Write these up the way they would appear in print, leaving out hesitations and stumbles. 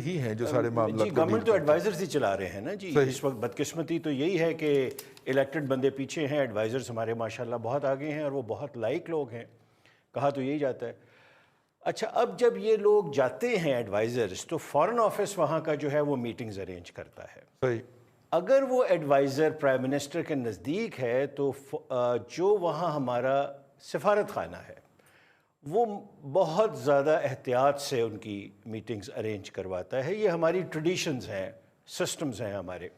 ہی ہیں جو سارے معاملات جی کو گورنمنٹ ڈیل تو کرتے ایڈوائزرز ہی چلا رہے ہیں نا جی. صحیح. اس وقت بدقسمتی تو یہی ہے کہ الیکٹڈ بندے پیچھے ہیں, ایڈوائزرز ہمارے ماشاءاللہ بہت آگے ہیں اور وہ بہت لائق لوگ ہیں, کہا تو یہی جاتا ہے. اچھا, اب جب یہ لوگ جاتے ہیں ایڈوائزرز تو فارن آفس وہاں کا جو ہے وہ میٹنگز ارینج کرتا ہے. صحیح. اگر وہ ایڈوائزر پرائم منسٹر کے نزدیک ہے تو جو وہاں ہمارا سفارت خانہ ہے وہ بہت زیادہ احتیاط سے ان کی میٹنگز ارینج کرواتا ہے. یہ ہماری ٹریڈیشنز ہیں, سسٹمز ہیں ہمارے.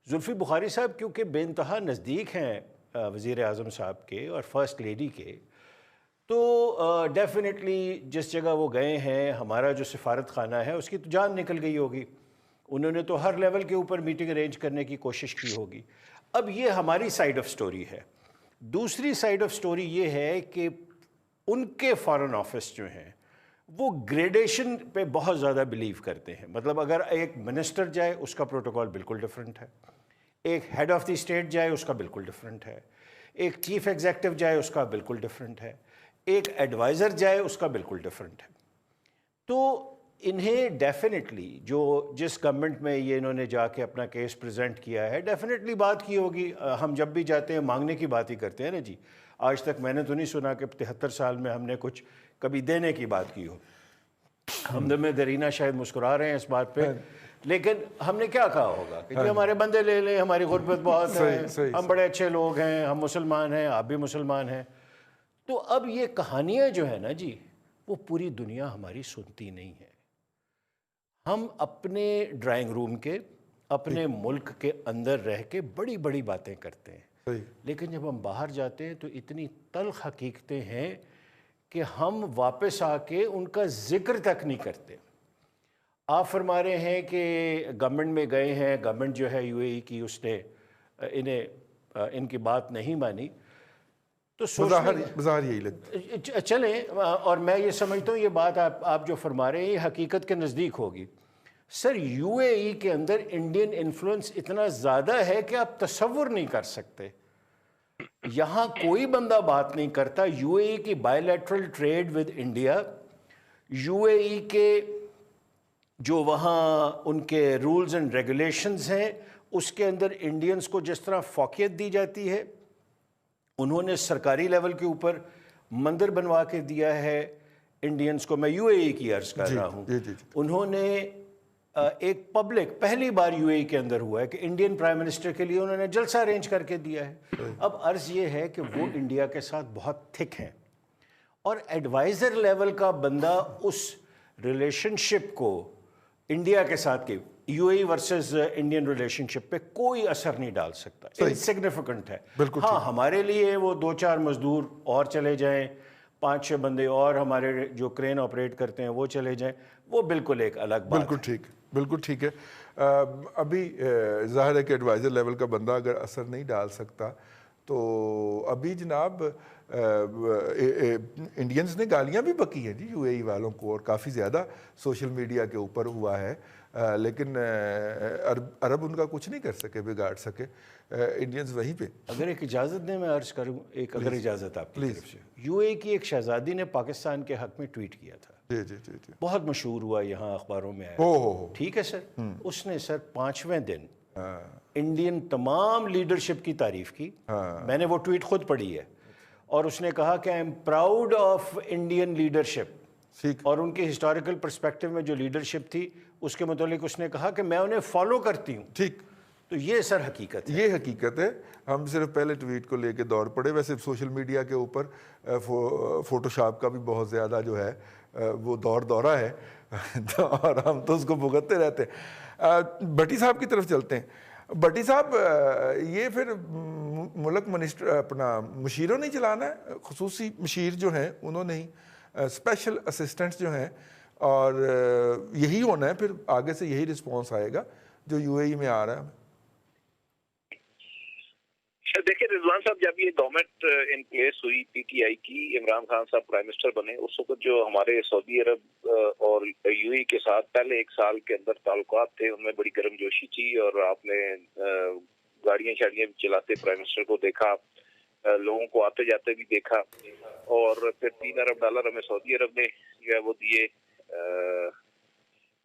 زلفی بخاری صاحب کیونکہ بے انتہا نزدیک ہیں وزیر اعظم صاحب کے اور فرسٹ لیڈی کے, تو ڈیفینیٹلی جس جگہ وہ گئے ہیں, ہمارا جو سفارت خانہ ہے اس کی تو جان نکل گئی ہوگی. انہوں نے تو ہر لیول کے اوپر میٹنگ ارینج کرنے کی کوشش کی ہوگی. اب یہ ہماری سائیڈ آف سٹوری ہے. دوسری سائیڈ آف سٹوری یہ ہے کہ ان کے فارن آفس جو ہیں وہ گریڈیشن پہ بہت زیادہ بلیو کرتے ہیں. مطلب اگر ایک منسٹر جائے اس کا پروٹوکول بالکل ڈیفرنٹ ہے, ایک ہیڈ آف دی اسٹیٹ جائے اس کا بالکل ڈیفرنٹ ہے, ایک چیف ایگزیکٹو جائے اس کا بالکل ڈیفرنٹ ہے, ایک ایڈوائزر جائے اس کا بالکل ڈیفرنٹ ہے. تو انہیں ڈیفینیٹلی جس گورنمنٹ میں یہ انہوں نے جا کے اپنا کیس پریزنٹ کیا ہے ڈیفینیٹلی بات کی ہوگی. ہم جب بھی جاتے ہیں مانگنے کی بات ہی کرتے ہیں نا جی. آج تک میں نے تو نہیں سنا کہ 73 سال میں ہم نے کچھ کبھی دینے کی بات کی ہو. حمد میں درینہ شاید مسکرا رہے ہیں اس بات پہ, لیکن ہم نے کیا کہا ہوگا کہ جی ہمارے بندے لے لیں, ہماری غربت بہت ہے, ہم بڑے اچھے لوگ ہیں, ہم مسلمان ہیں, آپ بھی مسلمان ہیں. تو اب یہ کہانیاں جو ہیں نا جی وہ پوری دنیا ہماری سنتی نہیں ہے. ہم اپنے ڈرائنگ روم کے اپنے ملک کے اندر رہ کے بڑی بڑی باتیں کرتے ہیں, لیکن جب ہم باہر جاتے ہیں تو اتنی تلخ حقیقتیں ہیں کہ ہم واپس آ کے ان کا ذکر تک نہیں کرتے. آپ فرما رہے ہیں کہ گورنمنٹ میں گئے ہیں, گورنمنٹ جو ہے یو اے ای کی اس نے ان کی بات نہیں مانی, تو بظاہر یہی لگتا چلیں. اور میں یہ سمجھتا ہوں یہ بات آپ جو فرما رہے ہیں یہ حقیقت کے نزدیک ہوگی. سر یو اے ای کے اندر انڈین انفلوئنس اتنا زیادہ ہے کہ آپ تصور نہیں کر سکتے. یہاں کوئی بندہ بات نہیں کرتا. یو اے ای کی bilateral trade with India, U A E کے جو وہاں ان کے رولز اینڈ ریگولیشنز ہیں اس کے اندر انڈینز کو جس طرح فوقیت دی جاتی ہے, انہوں نے سرکاری لیول کے اوپر مندر بنوا کے دیا ہے انڈینز کو. میں یو اے ای کی عرض کر رہا ہوں. انہوں نے ایک پبلک پہلی بار یو اے ای کے اندر ہوا ہے کہ انڈین پرائم منسٹر کے لیے انہوں نے جلسہ ارینج کر کے دیا ہے. اب عرض یہ ہے کہ وہ انڈیا کے ساتھ بہت تھک ہیں, اور ایڈوائزر لیول کا بندہ اس ریلیشن شپ کو انڈیا کے ساتھ کے U A E versus Indian relationship پہ کوئی اثر نہیں ڈال سکتا. انسگنیفیکنٹ ہے. ہاں ہمارے لیے وہ 2-4 مزدور اور چلے جائیں, 5-6 بندے اور ہمارے جو کرین آپریٹ کرتے ہیں وہ چلے جائیں, وہ بالکل ایک الگ بات ہے. بالکل ٹھیک ہے. ابھی ظاہر ہے کہ ایڈوائزر لیول کا بندہ اگر اثر نہیں ڈال سکتا تو ابھی جناب انڈینز نے گالیاں بھی بکی ہیں جی یو اے ای والوں کو, اور کافی زیادہ سوشل میڈیا کے اوپر ہوا ہے, لیکن عرب ان کا کچھ نہیں کر سکے, بگاڑ سکے. انڈینز وہیں پہ. اگر ایک اجازت دیں میں عرض کروں, ایک اگر اجازت آپ کی طرف سے. یو اے ای کی ایک شہزادی نے پاکستان کے حق میں ٹویٹ کیا تھا, بہت مشہور ہوا, یہاں اخباروں میں آیا. ٹھیک ہے سر, اس نے سر 5ویں دن انڈین تمام لیڈرشپ کی تعریف کی. میں نے وہ ٹویٹ خود پڑھی ہے, اور اس نے کہا کہ I am proud of Indian leadership, اور ان کے ہسٹوریکل پرسپیکٹو میں جو لیڈرشپ تھی اس کے متعلق اس نے کہا کہ میں انہیں فالو کرتی ہوں. ٹھیک. تو یہ سر حقیقت ہے. یہ حقیقت ہے. ہم صرف پہلے ٹویٹ کو لے کے دور پڑے. ویسے سوشل میڈیا کے اوپر فوٹو شاپ کا بھی بہت زیادہ جو ہے وہ دورہ ہے, اور ہم تو اس کو بھگتتے رہتے ہیں. بھٹی صاحب کی طرف چلتے ہیں. بھٹی صاحب, یہ پھر ملک منسٹر اپنا مشیروں نہیں چلانا ہے, خصوصی مشیر جو ہیں انہوں نے ہی, اسپیشل اسسٹنٹس جو ہیں, اور یہی ہونا ہے پھر آگے سے یہی رسپانس آئے گا جو یو اے ای میں آ رہا ہے. دیکھیں رضوان صاحب, جب یہ گورنمنٹ ان پلیس ہوئی پی ٹی آئی کی, عمران خان صاحب پرائم منسٹر بنے, اس وقت جو ہمارے سعودی عرب اور یو اے کے ساتھ پہلے 1 سال کے اندر تعلقات تھے, ان میں بڑی گرم جوشی تھی, اور آپ نے گاڑیاں شاڑیاں چلاتے پرائم منسٹر کو دیکھا, لوگوں کو آتے جاتے بھی دیکھا, اور پھر $3 ارب ہمیں سعودی عرب نے جو ہے وہ دیے,